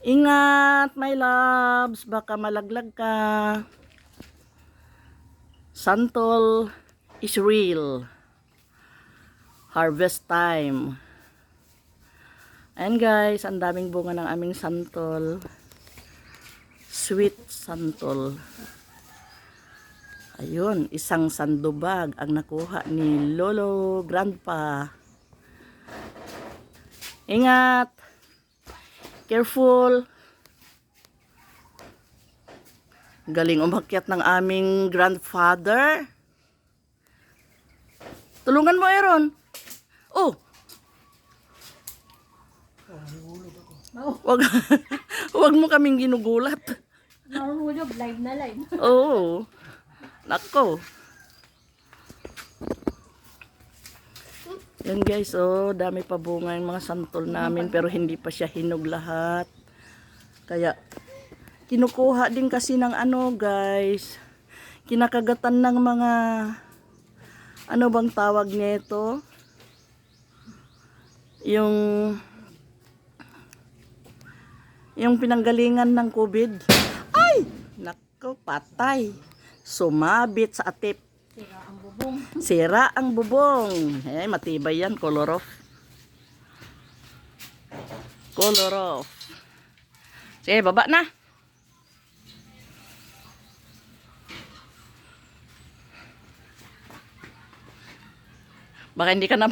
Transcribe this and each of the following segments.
Ingat, my loves. Baka malaglag ka. Santol is real. Harvest time. Ayan guys, ang daming bunga ng aming santol. Sweet santol. Ayun, isang sandubag ang nakuha ni Lolo Grandpa. Ingat. Careful. Galing umakyat ng aming grandfather. Tulungan mo, Aaron. Oh. Wag, wag mo kaming ginugulat. Nahulog, live na live. Oo. Nako. Yan guys, oh, dami pa bunga yung mga santol namin pero hindi pa siya hinog lahat. Kaya kinukuha din kasi ng ano guys, kinakagatan ng mga ano bang tawag nito? Yung pinanggalingan ng COVID. Ay! Nako, patay. Sumabit sa atip. Sira ang bubong. Sira ang bubong. Eh, matibay yan. Color off. Color off. Sige, baba na. Baka hindi ka na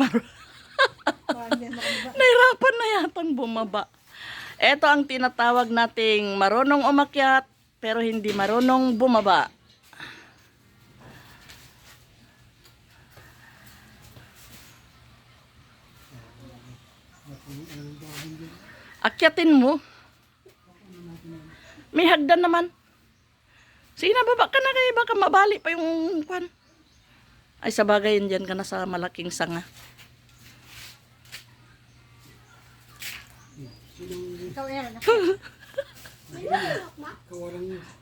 nahirapan na yatang bumaba. Ito ang tinatawag nating marunong umakyat pero hindi marunong bumaba. Akyatin mo. May hagdan naman. Sige na, baba ka na kayo. Baka mabali pa yung kwan. Ay, sa bagay yun dyan ka na sa malaking sanga. Ikaw, Aaron.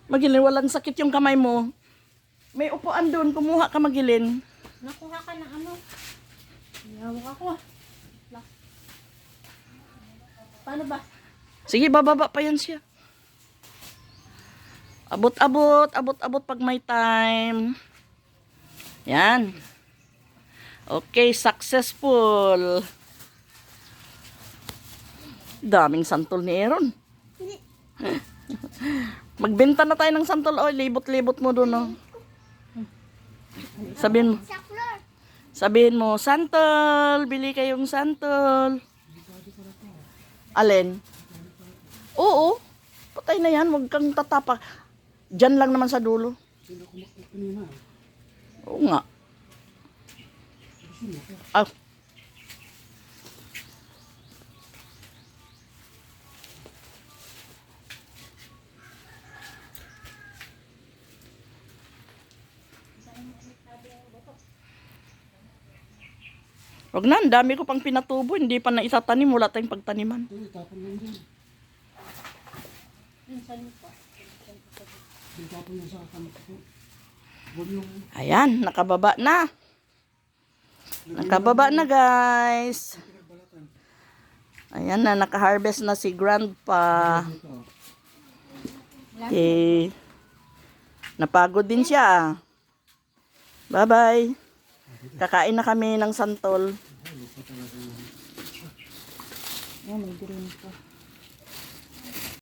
Magilin, walang sakit yung kamay mo. May upuan doon. Kumuha ka, Magilin. Nakuha ka ng ano? Hawak ako. Paano ba? Sige, bababa pa yan siya. Abot-abot, abot-abot pag may time. Yan. Okay, successful. Daming santol ni Aaron. Magbenta na tayo ng santol. Oh, libot-libot mo doon, oh. Sabihin mo, santol, bili kayong santol. Alin? Oo. Patay na yan. Huwag kang tatapak. Diyan lang naman sa dulo. Oo nga. Ah. Wag na, ang dami ko pang pinatubo. Hindi pa na itatanim. Wala tayong pagtaniman. Ayan, nakababa na. Nakababa na, guys. Ayan na, nakaharvest na si Grandpa. Okay. Napagod din siya. Bye-bye. Kakain na kami ng santol. Oh, may green pa.